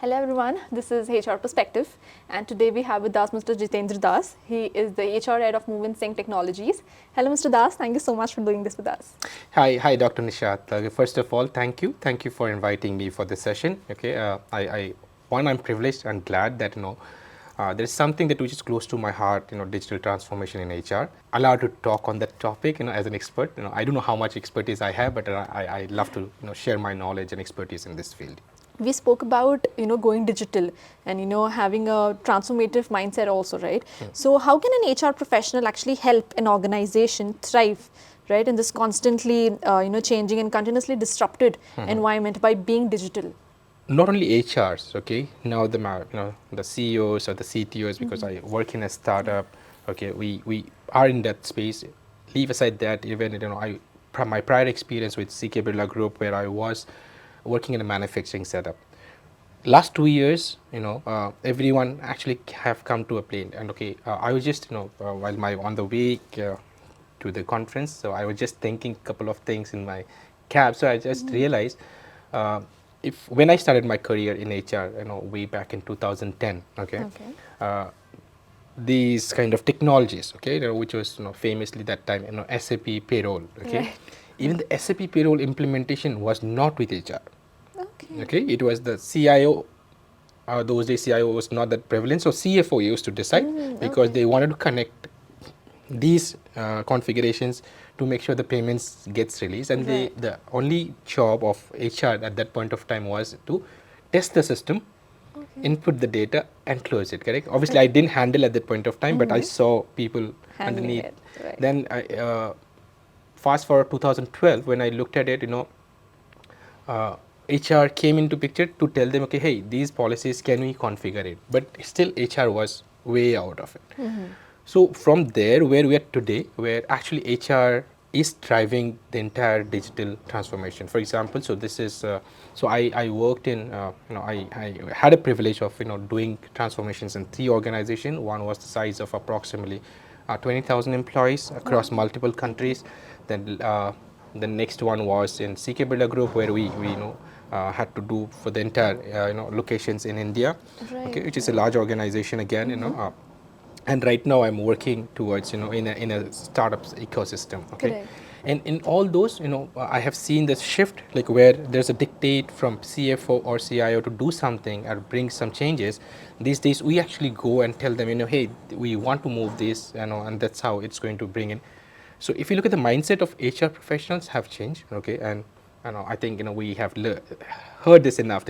Hello everyone, this is HR Perspective, and today we have with us Mr. Jitendra Das. He is the HR head of MoveInSync Technologies. Hello Mr. Das, thank you so much for doing this with us. Hi, Dr. Nishat. First of all, thank you for inviting me for this session. Okay, I'm privileged and glad that there's something that which is close to my heart. Digital transformation in HR. Allowed to talk on that topic. As an expert. I don't know how much expertise I have, but I love to share my knowledge and expertise in this field. We spoke about going digital and having a transformative mindset also, right? So how can an HR professional actually help an organization thrive, right, in this constantly changing and continuously disrupted environment by being digital? Not only HRs, okay. Now the CEOs or the CTOs, because I work in a startup. Okay, we are in that space. Leave aside that, even my prior experience with CK Birla Group, where I was working in a manufacturing setup. Last 2 years, everyone actually have come to a plane. And okay, I was just while on the way to the conference, so I was just thinking a couple of things in my cab. So I just realized. If when I started my career in HR, way back in 2010, these kind of technologies, okay, which was famously that time, SAP payroll, okay, right. Even the SAP payroll implementation was not with HR, okay, it was the CIO. Those days CIO was not that prevalent, so CFO used to decide because they wanted to connect these configurations to make sure the payments gets released, and the only job of HR at that point of time was to test the system, input the data and close it, correct? Obviously I didn't handle at that point of time, but I saw people handling underneath. Right. Then I fast forward 2012, when I looked at it, HR came into picture to tell them, okay, hey, these policies, can we configure it? But still HR was way out of it. So from there, where we are today, where actually HR is driving the entire digital transformation. For example, so this is, so I worked in, I had a privilege of, doing transformations in 3 organizations. One was the size of approximately 20,000 employees across multiple countries. Then the next one was in CK Birla Group, where we had to do for the entire, locations in India, okay, which is a large organization again, and right now I'm working towards in a startups ecosystem, okay. Correct. And in all those, I have seen this shift, like where there's a dictate from CFO or CIO to do something or bring some changes. These days we actually go and tell them, hey, we want to move this, and that's how it's going to bring in. So if you look at the mindset of HR professionals have changed, okay, and I think we have heard this enough,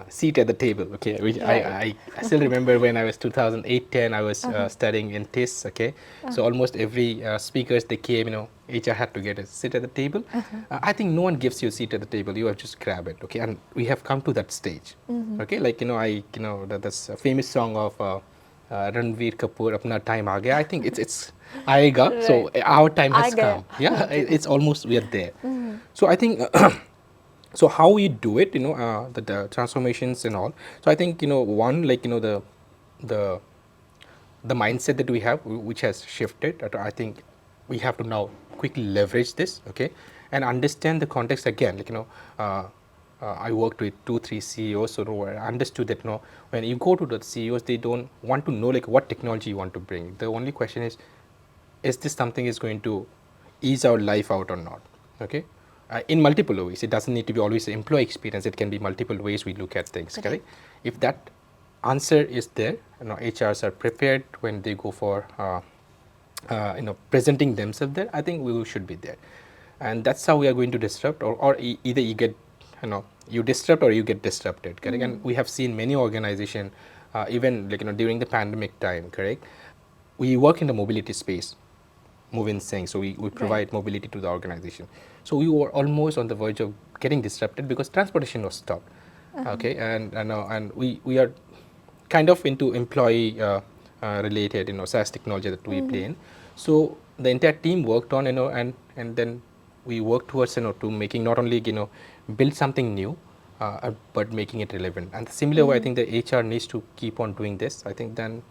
seat at the table, okay. Which Right. I still remember when I was 2008-10, I was studying in TIS, okay. So almost every speakers they came, HR had to get a seat at the table. I think no one gives you a seat at the table. You have just grab it, okay. And we have come to that stage, okay. Like that's a famous song of Ranveer Kapoor, "Apna time aa gaya." I think it's aayega. Right. So our time has come. Yeah, it's almost we are there. So I think. So how we do it, the transformations and all. So I think one, like the mindset that we have, which has shifted. I think we have to now quickly leverage this, okay, and understand the context again. Like I worked with 2-3 CEOs, so I understood that when you go to the CEOs, they don't want to know like what technology you want to bring. The only question is this something is going to ease our life out or not, okay. In multiple ways. It doesn't need to be always an employee experience. It can be multiple ways we look at things, correct? If that answer is there, HRs are prepared when they go for presenting themselves there, I think we should be there. And that's how we are going to disrupt, or either you get, you disrupt or you get disrupted, correct? And we have seen many organizations, even like during the pandemic time, correct? We work in the mobility space, MoveInSync, so we provide mobility to the organization. So we were almost on the verge of getting disrupted because transportation was stopped, okay, and we are kind of into employee related SaaS technology that we play in. So the entire team worked on and then we worked towards to making not only build something new, but making it relevant. And the similar way, I think the HR needs to keep on doing this. I think then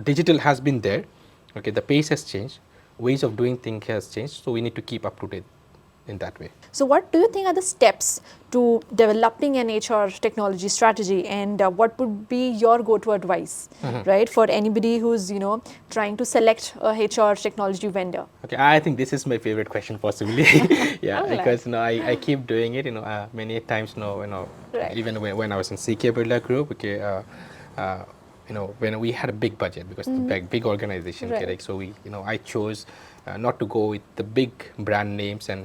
digital has been there, okay, the pace has changed, ways of doing things has changed, so we need to keep up to date in that way. So what do you think are the steps to developing an HR technology strategy, and what would be your go-to advice, right, for anybody who's, you know, trying to select a HR technology vendor? Okay, I think this is my favorite question possibly. Yeah, I'm glad. because I keep doing it, many times, Right. even when I was in CK Birla Group, okay, uh, when we had a big budget because the big organization, Right. correct? So I chose not to go with the big brand names and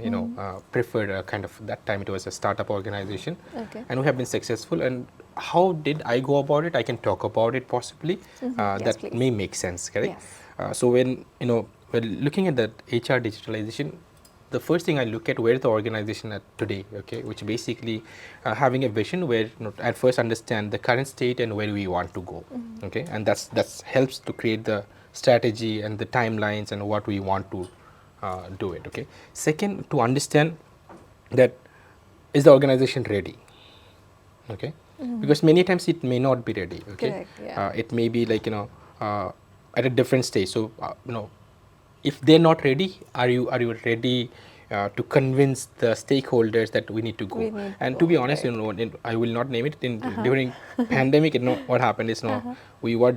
preferred kind of that time it was a startup organization, Okay. and we have been successful. And how did I go about it? I can talk about it possibly. Yes, That please. may make sense, correct? Yes. So when when looking at that HR digitalization, the first thing I look at where the organization at today, okay, which basically having a vision where at first understand the current state and where we want to go, okay, and that's helps to create the strategy and the timelines and what we want to do it, okay. Second, to understand that is the organization ready, okay, because many times it may not be ready, okay. Correct, yeah. It may be like at a different stage. So if they're not ready, are you ready to convince the stakeholders that we need to go? We need to And go, to be honest, right. I will not name it. During pandemic, what happened is we were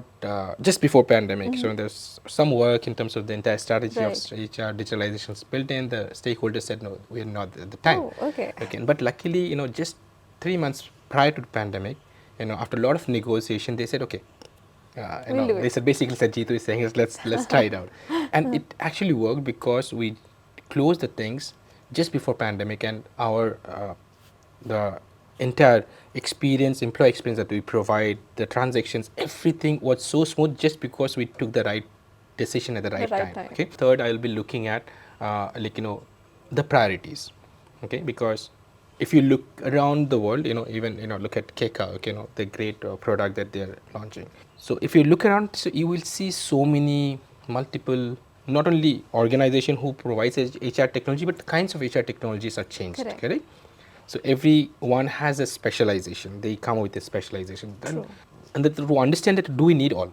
just before pandemic. So there's some work in terms of the entire strategy of Right. HR digitalization is built in. The stakeholders said no, we're not at the time. Oh, okay. But luckily, just 3 months prior to the pandemic, after a lot of negotiation, they said okay. We'll do They it. said basically said Jitu is saying is let's try it out, and it actually worked because we closed the things just before pandemic, and our the entire experience, employee experience that we provide, the transactions, everything was so smooth just because we took the right decision at the right, right time. time. Okay. Third, I will be looking at the priorities, okay, because if you look around the world, even look at Keka, okay, the great product that they're launching. So if you look around, so you will see so many multiple, not only organization who provides HR technology, but the kinds of HR technologies are changed, Correct. So everyone has a specialization. They come with a specialization. True. And to understand that, do we need all?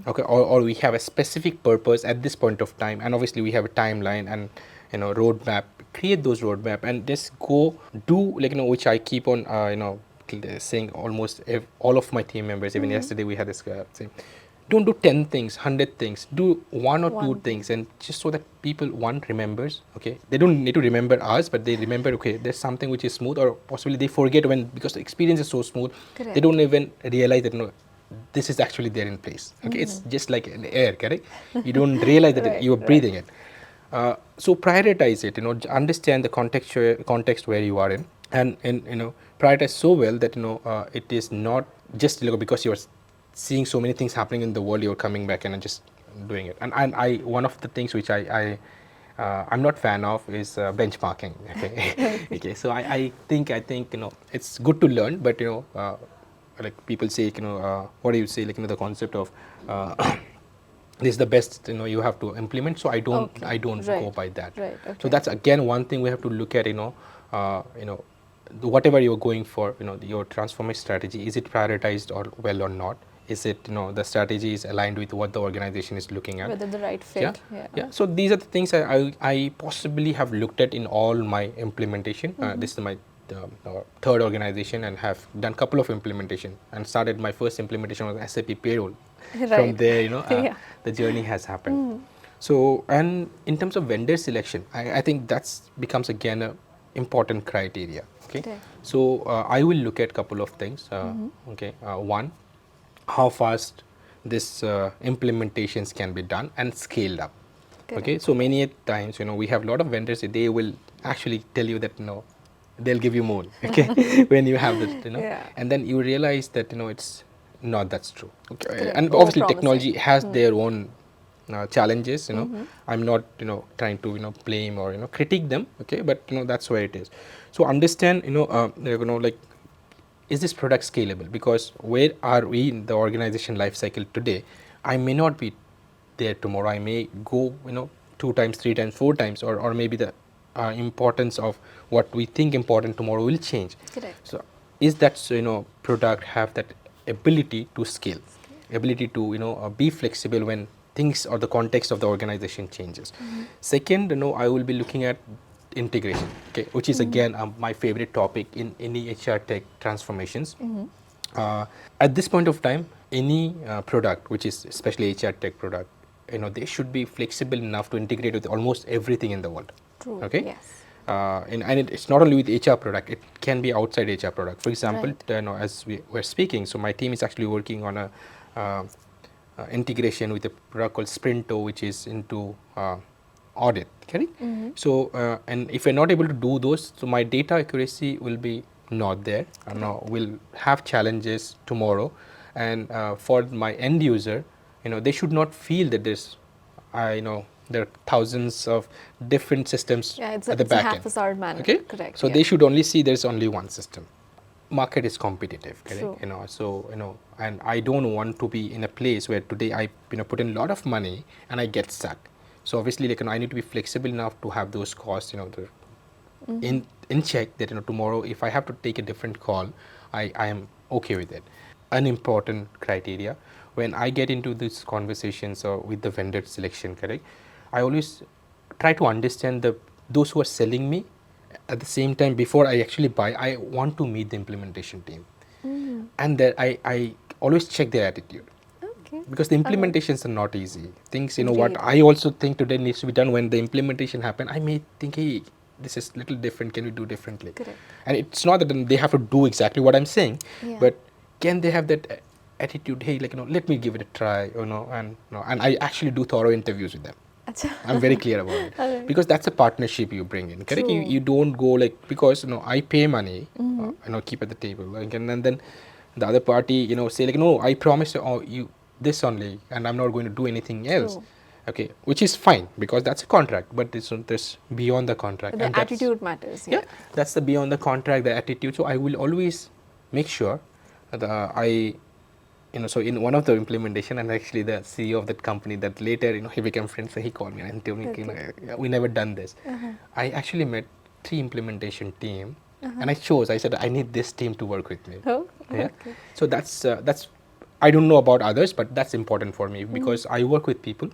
Okay, or we have a specific purpose at this point of time, and obviously we have a timeline and roadmap. Create those roadmap and just go do which I keep on saying almost all of my team members. Even yesterday we had this saying, don't do 10 things, 100 things. Do one or two things, and just so that people remembers. Okay, they don't need to remember us, but they remember. Okay, there's something which is smooth, or possibly they forget when because the experience is so smooth. Correct. They don't even realize that this is actually there in place. Okay, it's just like an air, correct? You don't realize that Right, you are right. breathing it. So prioritize it. Understand the context where you are in, and prioritize so well that it is not just because you're seeing so many things happening in the world, you're coming back and just doing it. And I one of the things which I'm not fan of is benchmarking. Okay, okay. So I think it's good to learn, but like people say what do you say the concept of this is the best you have to implement. So I don't Right. go by that. Right. So Okay. that's again one thing we have to look at. Whatever you're going for, your transformation strategy, is it prioritized or well or not? Is it the strategy is aligned with what the organization is looking at? Whether the right fit. Yeah. So these are the things I possibly have looked at in all my implementation. This is my third organization and have done couple of implementation and started my first implementation was SAP payroll. From Right. there, Yeah. the journey has happened. So, and in terms of vendor selection, I think that's becomes again a important criteria. Okay. Correct. So I will look at couple of things. Okay. One, how fast this implementations can be done and scaled up. Correct. Okay, so many a times we have a lot of vendors, they will actually tell you that they'll give you more, okay, when you have that, Yeah. and then you realize that it's not that's true. Okay. Correct. And obviously Overpromising. technology has their own challenges. I'm not trying to blame or critique them, okay, but that's where it is. So understand like, is this product scalable? Because where are we in the organization life cycle today? I may not be there tomorrow. I may go 2 times, 3 times, 4 times, or maybe the importance of what we think important tomorrow will change. Correct. So is that product have that ability to scale, ability to be flexible when things or the context of the organization changes. Second, I will be looking at integration, okay, which is again my favorite topic in any HR tech transformations. At this point of time, any product, which is especially HR tech product, they should be flexible enough to integrate with almost everything in the world. True. Okay. Yes. It's not only with HR product; it can be outside HR product. For example, Right. as we were speaking, so my team is actually working on a integration with a product called Sprinto, which is into audit. Correct. So, and if we're not able to do those, so my data accuracy will be not there, and will have challenges tomorrow. And for my end user, they should not feel that there's, there are thousands of different systems Yeah, it's at the a back end. haphazard manner. Okay. Correct. So yeah. they should only see there's only one system. Market is competitive, correct? True. So and I don't want to be in a place where today I put in a lot of money and I get stuck. So obviously, like, I need to be flexible enough to have those costs, in check, that tomorrow if I have to take a different call, I am okay with it. An important criteria when I get into these conversations or with the vendor selection, correct, I always try to understand those who are selling me. At the same time, before I actually buy, I want to meet the implementation team, and that I always check their attitude, Okay. because the implementations are not easy things. What Agreed. I also think today needs to be done. When the implementation happen, I may think, hey, this is little different, can we do differently? Correct. And it's not that they have to do exactly what I'm saying, Yeah. but can they have that attitude, hey, like, let me give it a try, and I actually do thorough interviews with them. Acha. I'm very clear about it. Alright. Because that's a partnership you bring in, correct? True. You don't go like, because I pay money, keep at the table, like, and then the other party, say like, no, I promised you this only, and I'm not going to do anything else. True. Okay, which is fine, because that's a contract, but there's beyond the contract. The and that's- attitude matters. yeah, that's the beyond the contract, the attitude. So I will always make sure that so in one of the implementation, and actually the CEO of that company, that later, he became friends, so he called me and told me, yeah, we never done this. I actually met 3 implementation team, and I said, I need this team to work with me. Oh, Yeah. okay. So that's, I don't know about others, but that's important for me, because I work with people,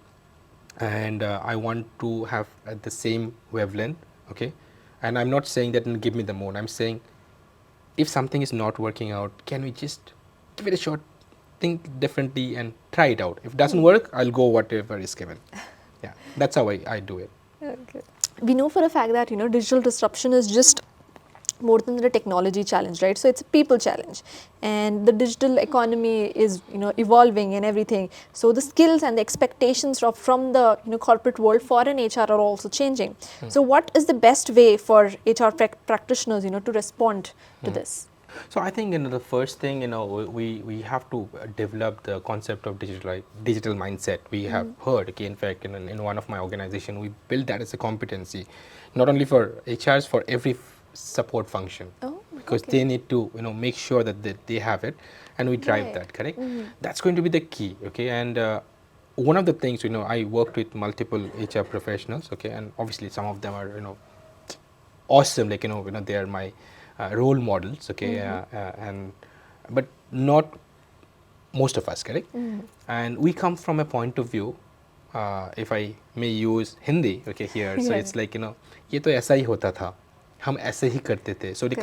and I want to have the same wavelength, okay? And I'm not saying that give me the moon. I'm saying, if something is not working out, can we just give it a shot, think differently, and try it out? If it doesn't work, I'll go whatever is given. Yeah, that's how I do it. Okay. We know for a fact that digital disruption is just more than the technology challenge, right? So it's a people challenge, and the digital economy is evolving and everything. So the skills and the expectations from the corporate world for an HR are also changing. So what is the best way for HR practitioners to respond to this? So I think the first thing, we have to develop the concept of digital mindset. We have heard, okay, in fact, in one of my organization, we built that as a competency, not only for HRs, for every support function, because they need to make sure that they have it, and we drive that, correct? That's going to be the key, okay? And one of the things, I worked with multiple HR professionals, okay, and obviously some of them are awesome, like they are my role models, okay, and but not most of us, correct? And we come from a point of view, if I may use Hindi, okay, here, so it's like, ये तो ऐसा ही होता था, हम ऐसे ही करते थे. So like,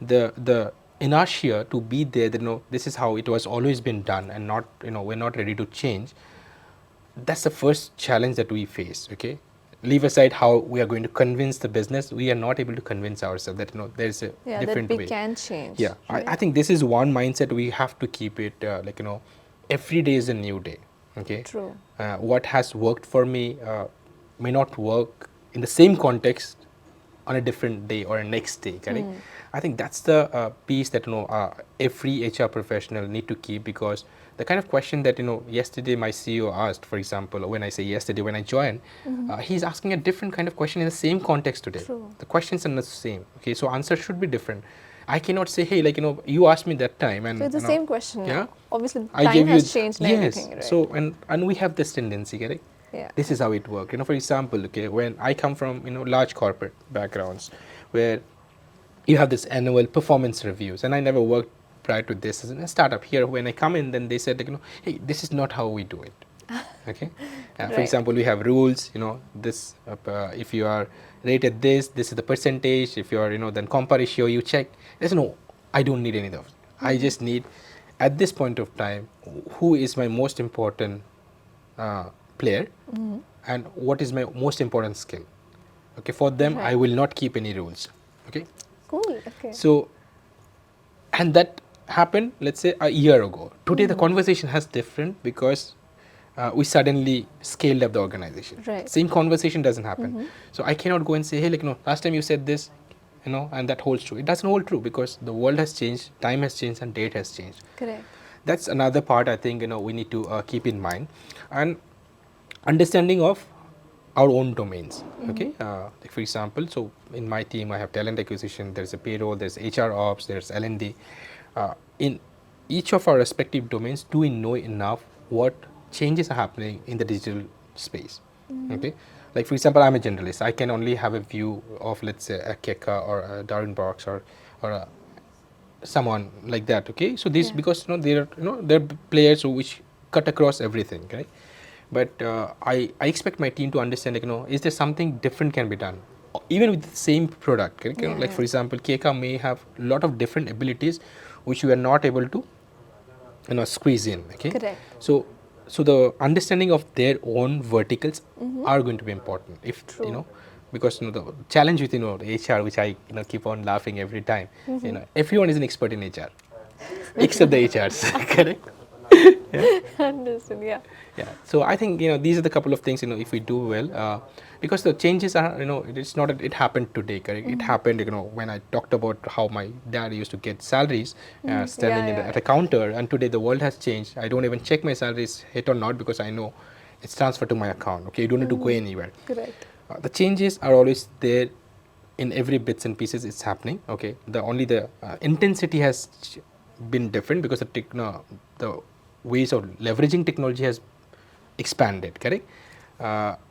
the inertia to be there, this is how it was always been done, and not, we're not ready to change. That's the first challenge that we face, okay? Leave aside how we are going to convince the business, we are not able to convince ourselves that there's a different that we way. can change. Yeah, right? I think this is one mindset we have to keep it, like, every day is a new day, okay? True. What has worked for me may not work in the same context on a different day or a next day, correct? I think that's the piece that every HR professional need to keep, because the kind of question that yesterday my CEO asked, for example, when I say yesterday when I joined, he's asking a different kind of question in the same context today. True. The questions are not the same, okay? So answer should be different. I cannot say, hey, like, you asked me that time, and So it's the same question. yeah, Now. Obviously, I time gave has you, changed and yes. everything, right? So and we have this tendency, correct? Yeah. This is how it works. For example, okay, when I come from large corporate backgrounds, where you have this annual performance reviews, and I never worked prior to this as a startup. Here, when I come in, then they said, like, hey, this is not how we do it. Okay, Right. for example, we have rules. This if you are rated this is the percentage. If you are, then compare ratio you check. There's no, I don't need any of it. I just need, at this point of time, who is my most important player, and what is my most important skill. Okay, for them I Right. will not keep any rules. Okay, Cool. Okay. so, and that happened, let's say, a year ago. Today the conversation has different because we suddenly scaled up the organization. Right. Same conversation doesn't happen. So I cannot go and say, hey, last time you said this, and that holds true. It doesn't hold true because the world has changed, time has changed, and date has changed. Correct. That's another part I think we need to keep in mind, and understanding of our own domains. Okay, like for example, so in my team I have talent acquisition, there's a payroll, there's HR ops, there's L&D. In each of our respective domains, do we know enough what changes are happening in the digital space? Okay, like for example, I'm a generalist, I can only have a view of, let's say, a Keka or a Darwin Box or a someone like that. Okay, so this, Yeah. because they're players which cut across everything, right? But I expect my team to understand, is there something different can be done even with the same product, correct? Yeah, Like yeah. for example, Keka may have a lot of different abilities which we are not able to squeeze in. Okay, Correct. so the understanding of their own verticals are going to be important. If True. because the challenge with the HR, which I keep on laughing every time, everyone is an expert in HR except the HRs. Correct. Understood. Yeah. Yeah, so I think these are the couple of things, if we do well, because the changes are, it's not that it happened today, correct? It happened, when I talked about how my dad used to get salaries standing Yeah, at yeah. a counter, and today the world has changed. I don't even check my salaries hit or not because I know it's transferred to my account. Okay, you don't need to go anywhere. Correct. The changes are always there in every bits and pieces. It's happening. Okay, the intensity has been different because the ways of leveraging technology has expanded, correct?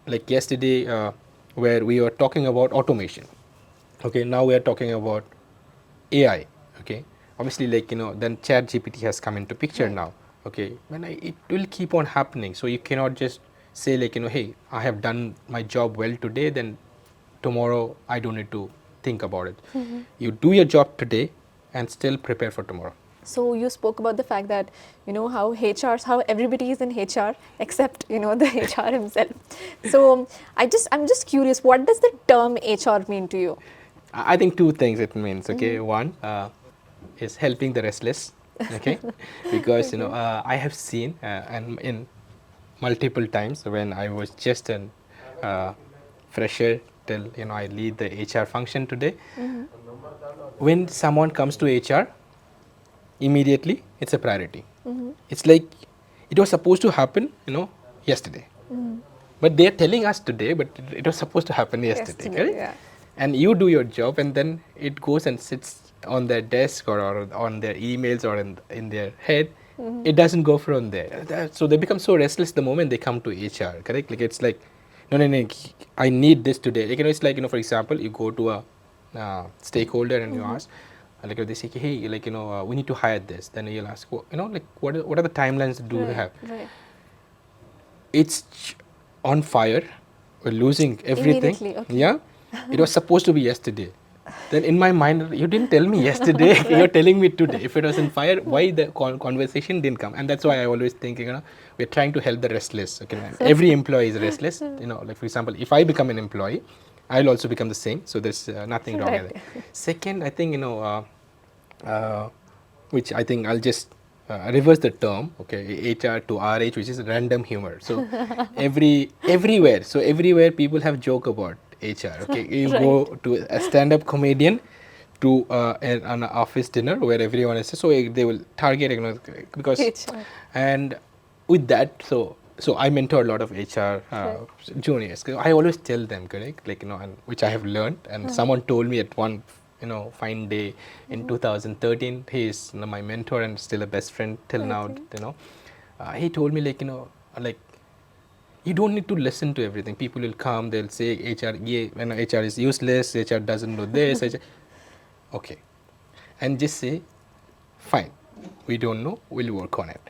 Like yesterday, where we were talking about automation. Okay, now we are talking about AI. Okay, obviously, like then Chat GPT has come into picture Right. now. Okay, it will keep on happening. So you cannot just say like hey, I have done my job well today, then tomorrow I don't need to think about it. You do your job today and still prepare for tomorrow. So you spoke about the fact that how everybody is in HR except the HR himself. So I'm just curious, what does the term HR mean to you? I think two things it means. Okay, one is helping the restless. Okay, because I have seen and in multiple times when I was just an fresher till I lead the HR function today. When someone comes to HR, immediately it's a priority. It's like it was supposed to happen yesterday, but they are telling us today, but it was supposed to happen yesterday, Yesterday, correct? yeah. And you do your job, and then it goes and sits on their desk or on their emails or in their head. It doesn't go from there. So they become so restless the moment they come to HR, correct? Like it's like, no, I need this today. Like, it's like for example, you go to a stakeholder and you ask, like they say, hey, like we need to hire this. Then you'll ask, well, like what are the timelines do you Right, have? right. It's on fire, we're losing everything. Immediately, okay. Yeah, it was supposed to be yesterday. Then in my mind, you didn't tell me yesterday, you're telling me today. If it was in fire, why the conversation didn't come? And that's why I always think we're trying to help the restless. Okay, every employee is restless. Like for example, if I become an employee, I'll also become the same, so there's nothing wrong with it. Right. Second, I think which I think I'll just reverse the term, okay, HR to RH, which is random humor. So everywhere people have joke about HR. Okay, you go to a stand-up comedian to an office dinner where everyone is, so they will target because HR. and with that, so I mentor a lot of HR Right. juniors. I always tell them, correct, like and which I have learned, and someone told me at one fine day in 2013, he is my mentor and still a best friend till now. Okay. He told me like like you don't need to listen to everything. People will come, they'll say HR, yeah, HR is useless, HR doesn't know this. HR. Okay, and just say fine, we don't know, we'll work on it.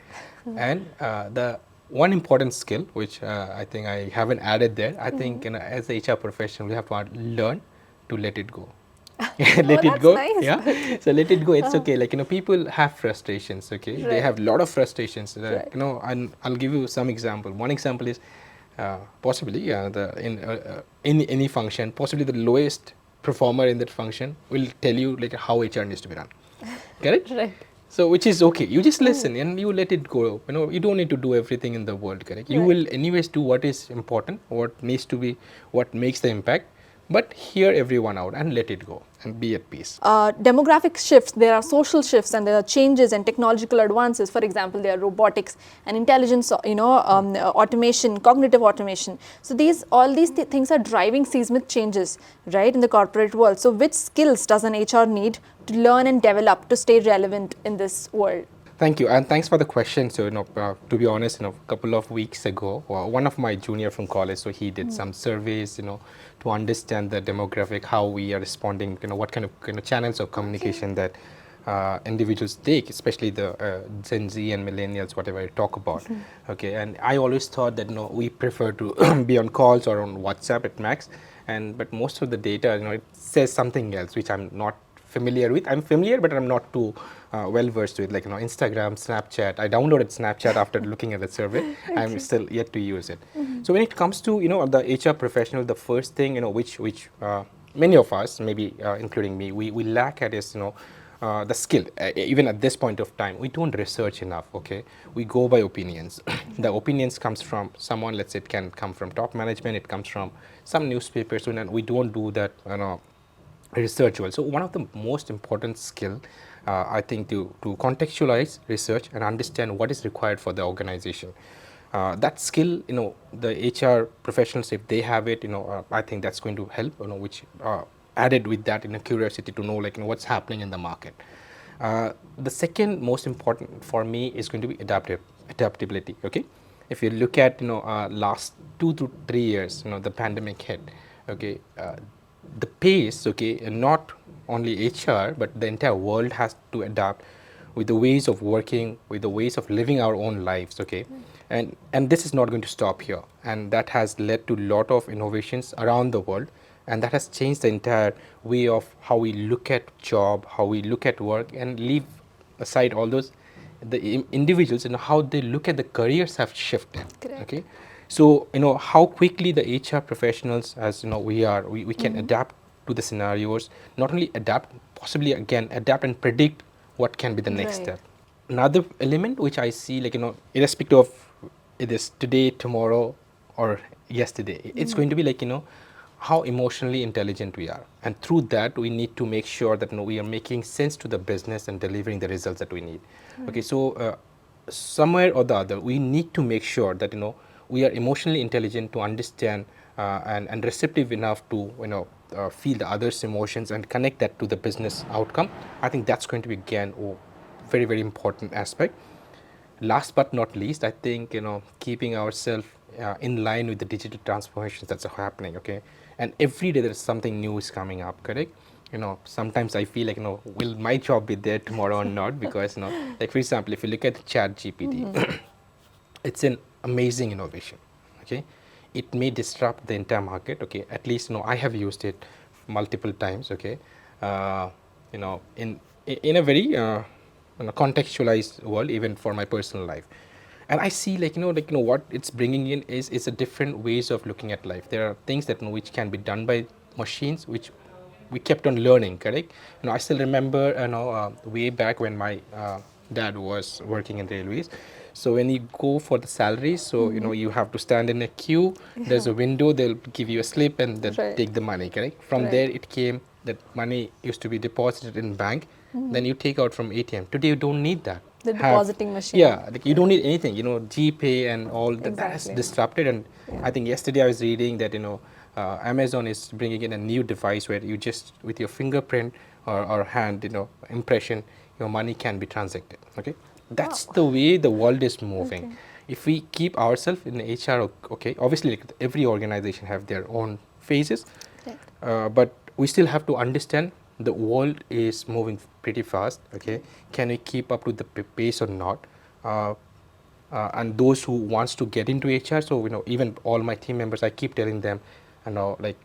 And the one important skill, which I think I haven't added there, I think as a HR professional, we have to learn to let it go. Let it that's go. nice. Yeah. So let it go. It's okay. Like, people have frustrations. Okay. They Right. have a lot of frustrations. Right. And I'll give you some example. One example is possibly in any function, possibly the lowest performer in that function will tell you like how HR needs to be run. Correct? Right. So which is okay. You just listen and you let it go. You don't need to do everything in the world. Correct? You Right. will anyways do what is important, what needs to be, what makes the impact. But hear everyone out and let it go and be at peace. Demographic shifts, there are social shifts, and there are changes and technological advances. For example, there are robotics and intelligence, automation, cognitive automation. So all these things are driving seismic changes, right, in the corporate world. So which skills does an HR need to learn and develop to stay relevant in this world? Thank you, and thanks for the question. So, to be honest, a couple of weeks ago, one of my junior from college, so he did some surveys, to understand the demographic, how we are responding, what kind of channels of communication that individuals take, especially the Gen Z and millennials, whatever I talk about. Okay, and I always thought that we prefer to be on calls or on WhatsApp at max, but most of the data, it says something else, which I'm not familiar with. I'm familiar, but I'm not too well versed with, like Instagram, Snapchat. I downloaded Snapchat after looking at the survey. I'm still yet to use it. So when it comes to the HR professional, the first thing which many of us, maybe including me, we lack at is the skill. Even at this point of time, we don't research enough. Okay, we go by opinions. The opinions comes from someone. Let's say it can come from top management. It comes from some newspapers, and we don't do that. Research well. So one of the most important skill, I think, to contextualize research and understand what is required for the organization. That skill, the HR professionals, if they have it, I think that's going to help. Which added with that, curiosity to know, like, what's happening in the market. The second most important for me is going to be adaptability. Okay, if you look at last 2 to 3 years, the pandemic hit. Okay. The pace, okay, and not only HR, but the entire world has to adapt with the ways of working, with the ways of living our own lives, okay, and this is not going to stop here, and that has led to a lot of innovations around the world, and that has changed the entire way of how we look at job, how we look at work, and leave aside all those the individuals and how they look at the careers have shifted. Correct. Okay, so how quickly the HR professionals, as we can adapt to the scenarios, not only adapt, possibly again adapt and predict what can be the next Right. step. Another element which I see, like, irrespective of it is today, tomorrow, or yesterday, it's going to be like, how emotionally intelligent we are, and through that we need to make sure that we are making sense to the business and delivering the results that we need. Okay, so somewhere or the other we need to make sure that we are emotionally intelligent to understand and receptive enough to feel the others' emotions and connect that to the business outcome. I think that's going to be again very, very important aspect. Last but not least, I think keeping ourselves in line with the digital transformations that's happening. Okay, and every day there's something new is coming up. Correct. Sometimes I feel like will my job be there tomorrow or not? Because like, for example, if you look at Chat GPT, it's an amazing innovation. Okay, it may disrupt the entire market. Okay, at least I have used it multiple times. Okay, in a very contextualized world, even for my personal life, and I see, like, what it's bringing in is a different ways of looking at life. There are things that which can be done by machines, which we kept on learning. Correct. I still remember way back when my dad was working in railways. So when you go for the salaries, so you have to stand in a queue. There's a window, they'll give you a slip and then Right. take the money. Correct. From Right. there it came that money used to be deposited in bank, then you take out from ATM. Today you don't need that. The depositing machine. Yeah, like, you don't need anything. GPay and all that has Exactly. disrupted. And Yeah. I think yesterday I was reading that Amazon is bringing in a new device where you just, with your fingerprint or hand impression, your money can be transacted. Okay, that's the way the world is moving. Okay. If we keep ourselves in HR, okay, obviously, like, every organization have their own phases, Correct. but we still have to understand the world is moving pretty fast. Okay, can we keep up with the pace or not? and those who wants to get into HR. So even all my team members, I keep telling them, like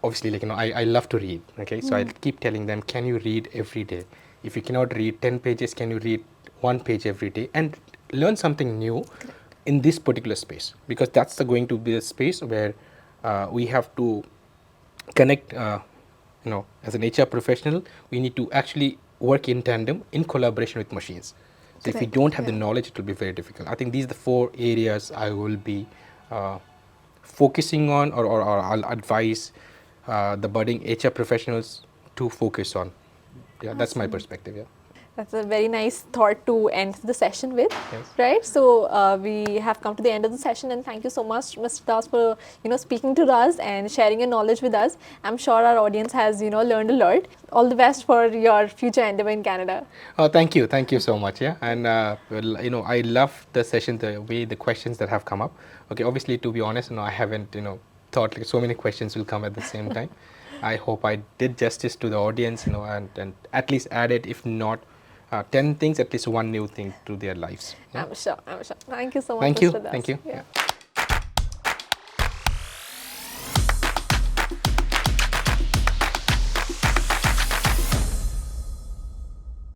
obviously, like I love to read. Okay, so I keep telling them, can you read every day? If you cannot read 10 pages, can you read 1 page every day and learn something new in this particular space? Because that's going to be a space where we have to connect. As an HR professional, we need to actually work in tandem, in collaboration with machines. So if we Correct. don't have the Yeah. knowledge, it will be very difficult. I think these are the 4 areas I will be focusing on, or I'll advise the budding HR professionals to focus on. Yeah, that's my Awesome. perspective. Yeah. That's a very nice thought to end the session with, Yes. right? So we have come to the end of the session, and thank you so much, Mr. Das, for speaking to us and sharing your knowledge with us. I'm sure our audience has learned a lot. All the best for your future endeavor in Canada. Oh, thank you so much. Yeah, and well, I love the session, the way the questions that have come up. Okay, obviously, to be honest, I haven't thought like so many questions will come at the same time. I hope I did justice to the audience, and at least added, if not 10 things, at least one new thing to their lives. Yeah? I'm sure. Thank you so much, Thank you. Mr. Das. Thank you. Yeah. Yeah.